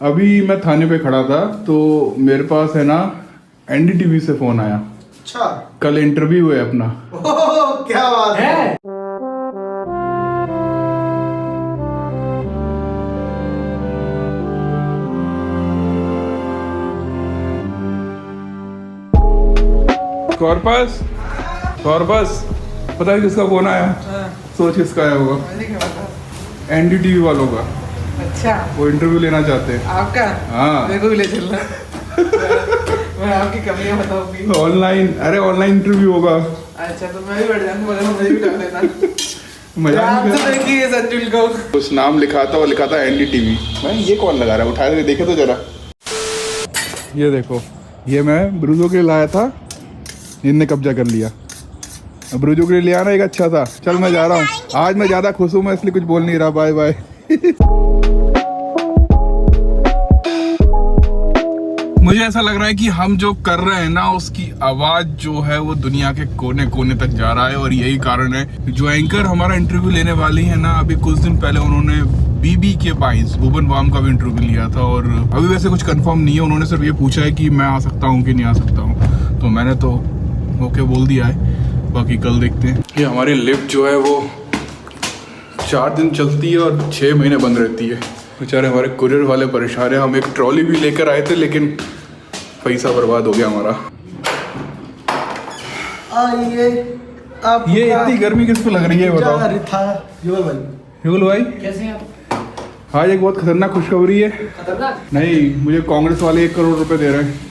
अभी मैं थाने पे खड़ा था तो मेरे पास है ना एनडीटीवी से फोन आया। अच्छा, कल इंटरव्यू है अपना। ओह, क्या बात है। कॉर्पस कॉर्पस पता है किसका फोन आया? सोच किसका आया होगा? एनडीटीवी वालों का। अच्छा, वो इंटरव्यू लेना चाहते हैं। आपका? हाँ। मेरे को भी ले चलना। मैं आपकी कमियां बताऊंगी। ऑनलाइन, अरे ऑनलाइन इंटरव्यू होगा। अच्छा, तो मैं भी बैठ जाऊंगा, मुझे भी कर लेना। मजा आप नहीं तो कर। देखिए संजुल को। उस नाम लिखा था और लिखा था एनडीटीवी। मैं ये कौन लगा रहा है? उठा के देखे तो जरा। ये देखो, ये मैं ब्रूजो के लिए लाया था, इनने कब्जा कर लिया। अब ब्रूजो के लिए ले आना एक अच्छा था। चल मैं जा रहा हूँ, आज मैं ज़्यादा खुश हूँ, मैं इसलिए कुछ बोल नहीं रहा। Bye bye. मुझे ऐसा लग रहा है कि हम जो कर रहे हैं ना उसकी आवाज जो है वो दुनिया के कोने कोने तक जा रहा है, और यही कारण है जो एंकर हमारा इंटरव्यू लेने वाली है ना, अभी कुछ दिन पहले उन्होंने बीबी के बाइस भुवन बाम का भी इंटरव्यू लिया था, और अभी वैसे कुछ कंफर्म नहीं है। उन्होंने सिर्फ ये पूछा है कि मैं आ सकता हूँ कि नहीं आ सकता हूँ, तो मैंने तो ओके बोल दिया है। बाकी कल देखते हैं। ये हमारी लिफ्ट जो है वो 4 दिन चलती है और 6 महीने बंद रहती है। बेचारे हमारे कुरियर वाले परेशान है। हम एक ट्रॉली भी लेकर आए थे लेकिन पैसा बर्बाद हो गया हमारा। आइए, आप ये इतनी गर्मी किसको लग रही है बताओ? युगल भाई, युगल भाई कैसे हैं आप? आज एक बहुत खतरनाक खुशखबरी है। खतरनाक? नहीं, मुझे कांग्रेस वाले 1 करोड़ रुपए दे रहे हैं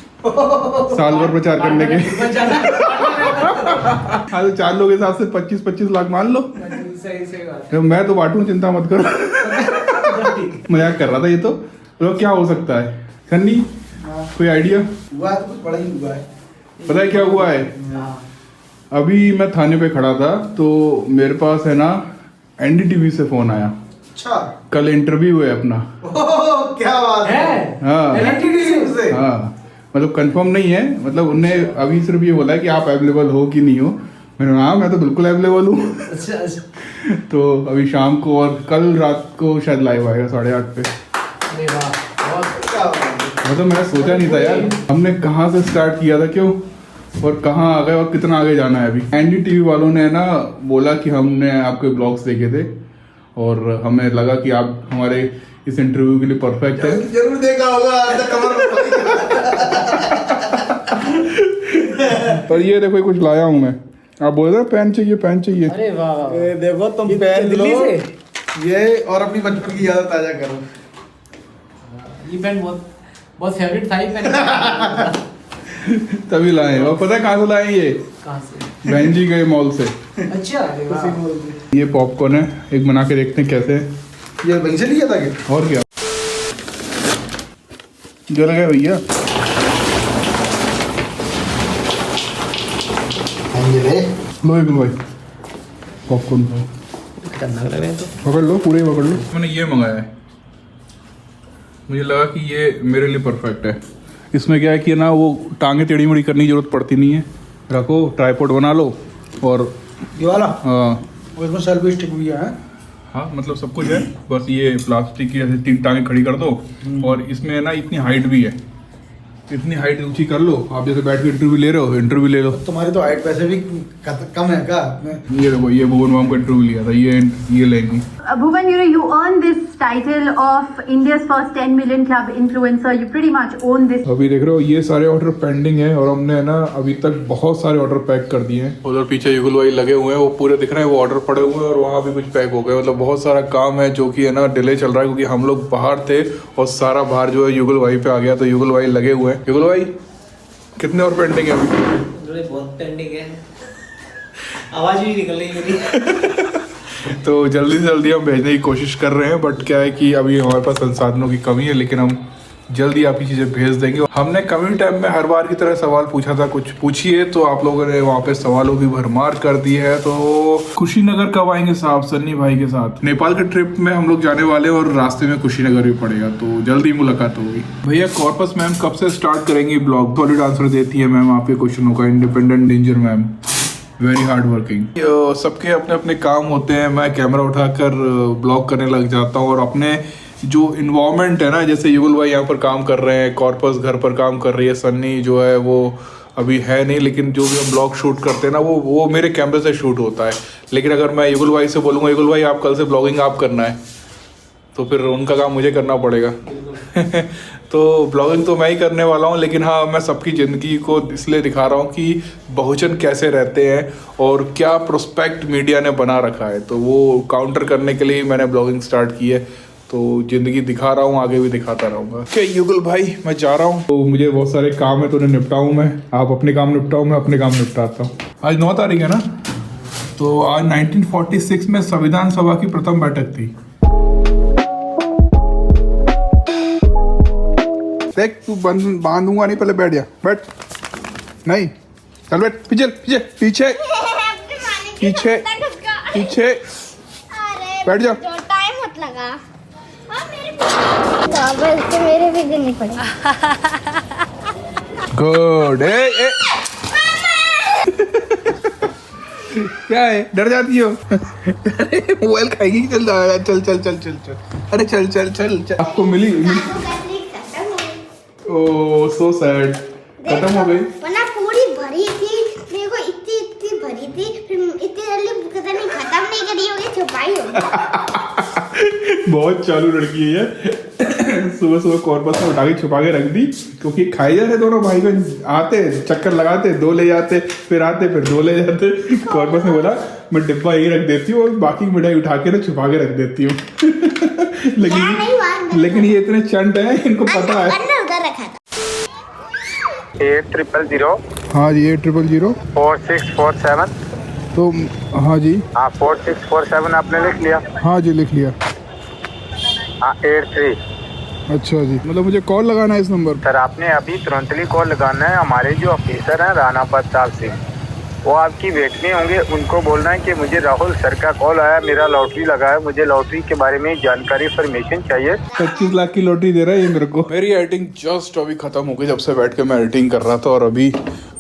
साल भर प्रचार करने के। हाँ, तो 4 लोग के हिसाब से 25-25 लाख मान लो। सही सही बात। तो मैं तो बांटू, चिंता मत करो। मजाक कर रहा था ये तो क्या हो सकता है सन्नी? कोई आइडिया? हुआ है तो कुछ बड़ा ही हुआ है। पता है क्या हुआ है? अभी मैं थाने पे खड़ा था तो मेरे पास है ना एनडीटीवी से फोन आया। अच्छा, कल इंटरव्यू है अपना। ओह, क्या बात है। हाँ से हाँ, मतलब कंफर्म नहीं है, मतलब उनने अभी सिर्फ ये बोला है कि आप अवेलेबल हो कि नहीं हो। मैंने कहा हाँ, मैं तो बिल्कुल अवेलेबल हूँ। अच्छा। तो अभी शाम को और कल रात को शायद लाइव आएगा 8:30 पे। अरे वाह, बहुत क्या बात है। मतलब मैंने सोचा नहीं था यार, हमने कहाँ से स्टार्ट किया था, क्यों और कहाँ आ गए और कितना आगे जाना है अभी। एनडीटीवी वालों ने ना बोला कि हमने आपके ब्लॉग्स देखे थे और हमें लगा कि आप हमारे इस इंटरव्यू के लिए परफेक्ट है। जरूर देखा होगा कमर पर ये देखो कुछ लाया हूँ मैं। आप बोल रहे पेन चाहिए, पेन चाहिए। अरे वाह, ये देखो, तुम पैर लो दिल्ली से ये और अपनी बचपन की याद ताजा करो। ये पेन बहुत फेवरेट था ये पेन। तभी लाए। और पता है कहाँ से लाए ये? कहाँ से? बहन जी गए मॉल से। अच्छा, अरे वाह। ये पॉपकॉर्न है, एक बना के देखते हैं कैसे है। ये वहीं से लिया था क्या? और क्या जल गया भैया। लो एक भाई पॉपकॉर्न खतरनाक लग रहे हैं तो। पकड़ लो, पूरे ही पकड़ लो। मैंने ये मंगाया है, मुझे लगा कि ये मेरे लिए परफेक्ट है। इसमें क्या है कि ना वो टांगे टेढ़ी मेढ़ी करने की जरूरत पड़ती नहीं है। रखो, ट्राइपॉड बना लो और ये वाला हाँ उसमें सेल्फी स्टिक भी है। हाँ, मतलब सब कुछ है। बस ये प्लास्टिक की ऐसे 3 टांगे खड़ी कर दो, और इसमें ना इतनी हाइट भी है, इतनी हाइट ऊंची कर लो। आप जैसे बैठ के इंटरव्यू ले रहे हो, इंटरव्यू ले लो। तुम्हारी तो हाइट वैसे भी कम है का? ये देखो, ये भुवन बाम का इंटरव्यू लिया था, ये लेंगी। Bhuvan, you earned this title of India's first 10 million club influencer. You pretty much own this. अभी देख रहे हो ये सारे ऑर्डर पेंडिंग है, और हमने है ना अभी तक बहुत सारे ऑर्डर पैक कर दिए हैं। उधर पीछे युगल भाई लगे हुए हैं, वो पूरे दिख रहे हैं, वो ऑर्डर पड़े हुए हैं, और वहाँ भी कुछ पैक हो गए। मतलब बहुत सारा काम है जो कि है ना डिले चल रहा है, क्योंकि हम लोग बाहर थे और सारा भार जो है युगल भाई पे आ गया। तो युगल भाई लगे हुए हैं। युगल भाई कितने और पेंडिंग है अभी? बहुत पेंडिंग है, आवाज भी निकल रही मेरी। तो जल्दी से जल्दी हम भेजने की कोशिश कर रहे हैं, बट क्या है कि अभी हमारे पास संसाधनों की कमी है, लेकिन हम जल्दी आपकी चीज़ें भेज देंगे। हमने कम्युनिटी टैब में हर बार की तरह सवाल पूछा था, कुछ पूछिए, तो आप लोगों ने वहाँ पे सवालों की भरमार कर दी है। तो कुशीनगर कब आएंगे साहब सन्नी भाई के साथ? नेपाल के ट्रिप में हम लोग जाने वाले और रास्ते में कुशीनगर भी पड़ेगा, तो जल्दी मुलाकात होगी। भैया कॉर्पस मैम कब से स्टार्ट करेंगी ब्लॉग? सॉलिड आंसर देती है मैम आपके क्वेश्चनों का। Independent danger ma'am, very hard working. सबके अपने अपने काम होते हैं। मैं कैमरा उठाकर ब्लॉग करने लग जाता हूँ और अपने जो इन्वायरमेंट है ना, जैसे युगल भाई यहाँ पर काम कर रहे हैं, कॉर्पस घर पर काम कर रही है, सन्नी जो है वो अभी है नहीं, लेकिन जो भी हम ब्लॉग शूट करते हैं ना वो मेरे कैमरे से शूट होता है। लेकिन अगर मैं युगल भाई से बोलूँगा युगल भाई आप कल से ब्लॉगिंग आप करना है, तो फिर उनका काम मुझे करना पड़ेगा। तो ब्लॉगिंग तो मैं ही करने वाला हूँ, लेकिन हाँ मैं सबकी ज़िंदगी को इसलिए दिखा रहा हूँ कि बहुजन कैसे रहते हैं और क्या प्रोस्पेक्ट मीडिया ने बना रखा है, तो वो काउंटर करने के लिए मैंने ब्लॉगिंग स्टार्ट की है। तो ज़िंदगी दिखा रहा हूँ, आगे भी दिखाता रहूँगा। ओके युगल भाई मैं जा रहा हूँ, तो मुझे बहुत सारे काम है तो उन्हें निपटाऊँ मैं, आप अपने काम निपटाऊँ, मैं अपने काम निपटाता हूँ। आज 9 तारीख है ना, तो आज 1946 में संविधान सभा की प्रथम बैठक थी। देख तू बांधूंगा नहीं, पहले बैठ जा, बैठ, नहीं चल बैठ, पीछे पीछे पीछे पीछे पीछे बैठ जा। टाइम मत लगा, मेरे भी देनी पड़ेगी। गुड। ए क्या है, डर जाती हो? मोबाइल खाएगी? चल चल चल चल चल चल, अरे चल चल चल चल। आपको मिली? ओह सो सैड, खत्म हो गई। वरना पूरी भरी थी, मेरे को इतनी भरी थी, फिर इतनी जल्दी पता नहीं खत्म नहीं करी होगी, छुपाई होगी। बहुत चालू लड़की है। सुबह सुबह कॉर्पस में उठा के छुपा के रख दी, क्योंकि खाई जाते दोनों भाई बहन, आते चक्कर लगाते, 2 ले जाते, फिर आते फिर 2 ले जाते। कॉर्पस ने बोला मैं डिब्बा यही रख देती हूँ और बाकी मिठाई उठा के ना छुपा के रख देती हूँ। लेकिन ये इतने चंट हैं, इनको पता है। 8000 हाँ जी 8000 4647। तो हाँ जी, हाँ 4647 आपने लिख लिया? हाँ जी लिख लिया। हाँ 83। अच्छा जी, मतलब मुझे कॉल लगाना है इस नंबर? सर आपने अभी तुरंतली कॉल लगाना है, हमारे जो ऑफिसर हैं राणा प्रताप सिंह, वो आपकी वेट में होंगे। उनको बोलना है कि मुझे राहुल सर का कॉल आया, मेरा लॉटरी लगा है, मुझे लॉटरी के बारे में जानकारी इन्फॉर्मेशन चाहिए। 25 लाख की लॉटरी दे रहा है ये मेरे को। मेरी एडिटिंग जस्ट अभी खत्म हो गई, जब से बैठ के मैं एडिटिंग कर रहा था, और अभी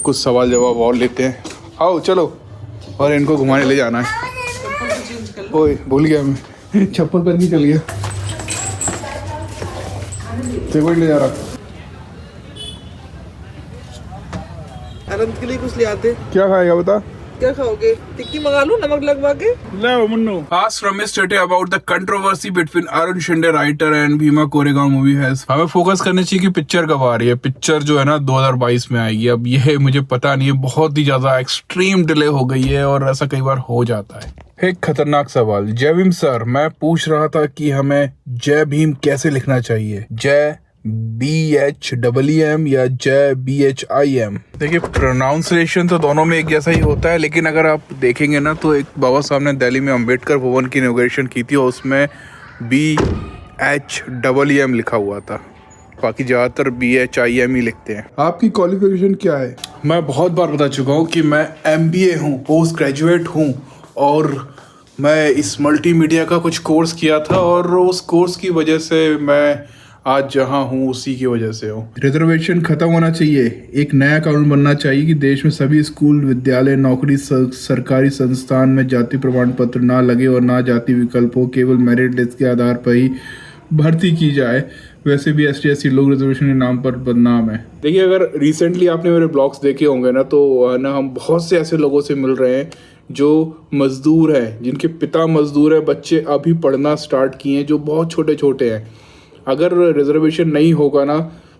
कुछ सवाल जवाब और लेते हैं। आओ चलो, और इनको घुमाने ले जाना है। ओए भूल गया मैं, चप्पल पहन के चल गया, से कोई ले जा रहा। अनंत के लिए कुछ ले आते। क्या खाएगा बता? क्या खाओगे? टिक्की मंगा लो नमक लगवा के। लो Munnu. Asked Ramesh Tete about the controversy between Arun Shinde writer and Bhima Koregaon movie has। हमें फोकस करने चाहिए कि पिक्चर कब आ रही है। पिक्चर जो है ना 2022 में आएगी। अब ये मुझे पता नहीं है, बहुत ही ज्यादा एक्सट्रीम डिले हो गई है और ऐसा कई बार हो जाता है। एक खतरनाक सवाल। जय भीम सर, मैं पूछ रहा था कि हमें जय भीम कैसे लिखना चाहिए, जय BHEM या जय BHIM? देखिए प्रोनाउंसिएशन तो दोनों में एक जैसा ही होता है, लेकिन अगर आप देखेंगे ना तो एक बाबा साहब ने दिल्ली में अंबेडकर भवन की इनॉग्रेशन की थी और उसमें BHEM लिखा हुआ था, बाकी ज़्यादातर BHIM ही लिखते हैं। आपकी क्वालिफिकेशन क्या है? मैं बहुत बार बता चुका हूँ कि मैं MBA हूँ, पोस्ट ग्रेजुएट हूँ, और मैं इस मल्टीमीडिया का कुछ कोर्स किया था और उस कोर्स की वजह से मैं आज जहाँ हूँ उसी की वजह से हूँ। रिजर्वेशन खत्म होना चाहिए, एक नया कानून बनना चाहिए कि देश में सभी स्कूल, विद्यालय, नौकरी, सरकारी संस्थान में जाति प्रमाण पत्र ना लगे और ना जाति विकल्प हो, केवल मेरिट लिस्ट के आधार पर ही भर्ती की जाए। वैसे भी ST/SC लोग रिजर्वेशन के नाम पर बदनाम है। देखिए अगर रिसेंटली आपने मेरे ब्लॉग्स देखे होंगे ना, तो ना हम बहुत से ऐसे लोगों से मिल रहे हैं जो मजदूर हैं, जिनके पिता मजदूर हैं, बच्चे अभी पढ़ना स्टार्ट किए हैं, जो बहुत छोटे छोटे हैं। अगर रिजर्वेशन नहीं होगा ना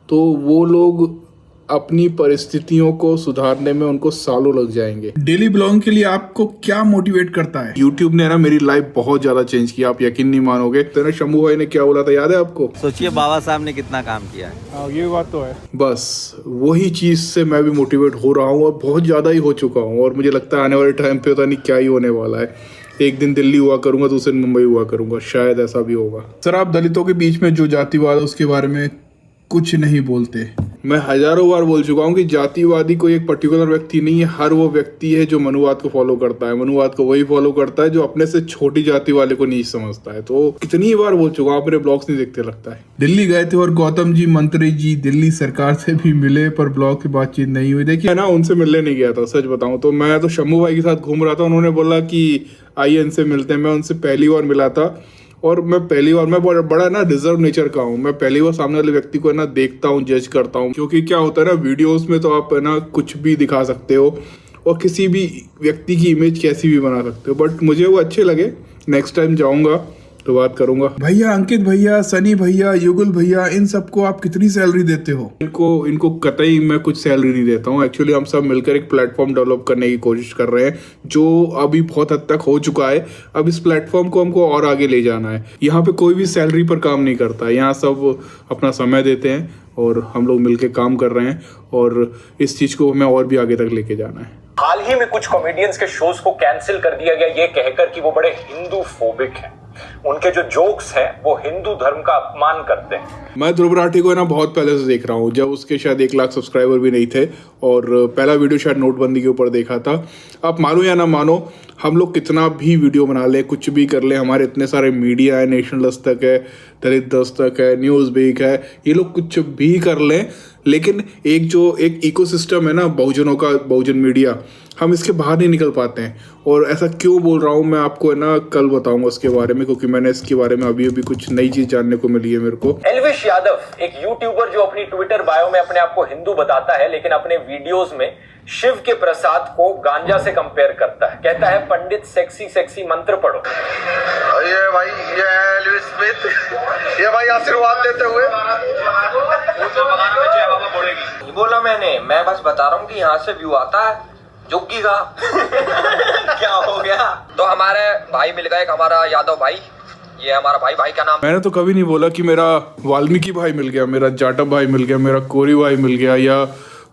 तो वो लोग अपनी परिस्थितियों को सुधारने में उनको सालों लग जाएंगे। डेली ब्लॉगिंग के लिए आपको क्या मोटिवेट करता है? YouTube ने ना मेरी लाइफ बहुत ज्यादा चेंज किया, आप यकीन नहीं मानोगे। तेरा शंभू भाई ने क्या बोला था याद है आपको? सोचिए बाबा साहब ने कितना काम किया है। हाँ ये बात तो है। बस वही चीज से मैं भी मोटिवेट हो रहा हूँ और बहुत ज्यादा ही हो चुका हूँ, और मुझे लगता है आने वाले टाइम पे पता नहीं क्या ही होने वाला है। एक दिन दिल्ली हुआ करूंगा, दूसरे दिन मुंबई हुआ करूंगा, शायद ऐसा भी होगा। सर आप दलितों के बीच में जो जातिवाद है उसके बारे में कुछ नहीं बोलते। मैं हजारों बार बोल चुका हूँ कि जातिवादी कोई एक पर्टिकुलर व्यक्ति नहीं है, हर वो व्यक्ति है जो मनुवाद को फॉलो करता है। मनुवाद को वही फॉलो करता है जो अपने से छोटी जाति वाले को नीच समझता है। तो कितनी बार बोल चुका हूँ, आप मेरे ब्लॉग्स नहीं देखते लगता है। दिल्ली गए थे और गौतम जी मंत्री जी दिल्ली सरकार से भी मिले, पर ब्लॉग की बातचीत नहीं हुई। देखिए ना, उनसे मिलने नहीं गया था, सच बताऊं तो मैं तो शंभू भाई के साथ घूम रहा था, उन्होंने बोला कि आइए इनसे मिलते हैं। मैं उनसे पहली बार मिला था और मैं पहली बार, मैं बड़ा ना रिजर्व नेचर का हूँ, मैं पहली बार सामने वाले व्यक्ति को है ना देखता हूँ, जज करता हूँ। क्योंकि क्या होता है ना, वीडियोस में तो आप है ना कुछ भी दिखा सकते हो और किसी भी व्यक्ति की इमेज कैसी भी बना सकते हो, बट मुझे वो अच्छे लगे। नेक्स्ट टाइम जाऊँगा तो बात करूंगा। भैया अंकित भैया, सनी भैया, युगल भैया, इन सबको आप कितनी सैलरी देते हो? इनको कतई मैं कुछ सैलरी नहीं देता हूँ। एक्चुअली हम सब मिलकर एक प्लेटफॉर्म डेवलप करने की कोशिश कर रहे हैं जो अभी बहुत हद तक हो चुका है। अब इस प्लेटफॉर्म को हमको और आगे ले जाना है। यहाँ पे कोई भी सैलरी पर काम नहीं करता, यहाँ सब अपना समय देते हैं और हम लोग मिलकर काम कर रहे हैं और इस चीज़ को हमें और भी आगे तक लेके जाना है। हाल ही में कुछ कॉमेडियंस के शोज को कैंसिल कर दिया गया ये कहकर कि वो बड़े हिंदू फोबिक हैं। उनके जो जोक्स हैं वो हिंदू धर्म का अपमान करते हैं। मैं ध्रुव राठी को है ना बहुत पहले से देख रहा हूँ, जब उसके शायद 1 लाख सब्सक्राइबर भी नहीं थे और पहला वीडियो शायद नोटबंदी के ऊपर देखा था। आप मानो या ना मानो, हम लोग कितना भी वीडियो बना ले, कुछ भी कर ले, हमारे इतने सारे मीडिया है, नेशनल दस्तक है, दलित दस्तक है, न्यूज़ वीक है, ये लोग कुछ भी कर लें, लेकिन एक इकोसिस्टम है ना बहुजनों का, बहुजन मीडिया, हम इसके बाहर नहीं निकल पाते हैं। और ऐसा क्यों बोल रहा हूँ मैं आपको है ना कल बताऊंगा उसके बारे में, क्योंकि मैंने इसके बारे में अभी कुछ नई चीज जानने को मिली है मेरे को। एल्विश यादव एक यूट्यूबर जो अपनी ट्विटर बायो में अपने आप को हिंदू बताता है, लेकिन अपने वीडियोस में शिव के प्रसाद को गांजा से कंपेयर करता है। कहता है पंडित सेक्सी सेक्सी मंत्र पढ़ो। ये भाई, ये एल्विस स्मिथ, ये भाई आशीर्वाद देते हुए बोला मैंने, मैं बस बता रहा हूँ कि यहाँ से व्यू आता है जोगी का। क्या हो गया? तो हमारे भाई मिल गए, हमारा यादव भाई, ये हमारा भाई का नाम। मैंने तो कभी नहीं बोला कि मेरा वाल्मीकि भाई मिल गया, मेरा जाटव भाई मिल गया, मेरा कोरी भाई मिल गया, या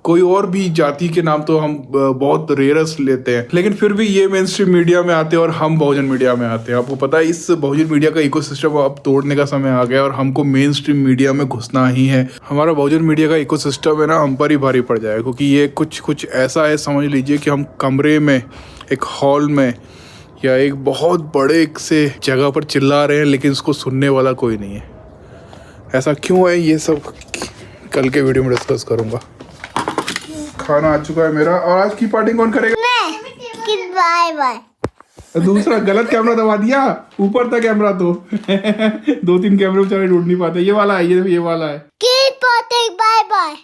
कोई और भी जाति के नाम तो हम बहुत रेयरस लेते हैं, लेकिन फिर भी ये मेन स्ट्रीम मीडिया में आते हैं और हम बहुजन मीडिया में आते हैं। आपको पता है इस बहुजन मीडिया का इकोसिस्टम अब तोड़ने का समय आ गया और हमको मेन स्ट्रीम मीडिया में घुसना ही है। हमारा बहुजन मीडिया का इकोसिस्टम है ना हम पर ही भारी पड़ जाएगा, क्योंकि ये कुछ ऐसा है, समझ लीजिए कि हम कमरे में, एक हॉल में या एक बहुत बड़े से जगह पर चिल्ला रहे हैं, लेकिन उसको सुनने वाला कोई नहीं है। ऐसा क्यों है, ये सब कल के वीडियो में डिस्कस करूंगा। खाना आ चुका है मेरा, और आज की पार्टी कौन करेगा? मैं। Bye bye. दूसरा गलत कैमरा दबा दिया, ऊपर था कैमरा तो 2-3 कैमरे बेचारे ढूंढ नहीं पाते। ये वाला है, ये वाला है। Bye bye.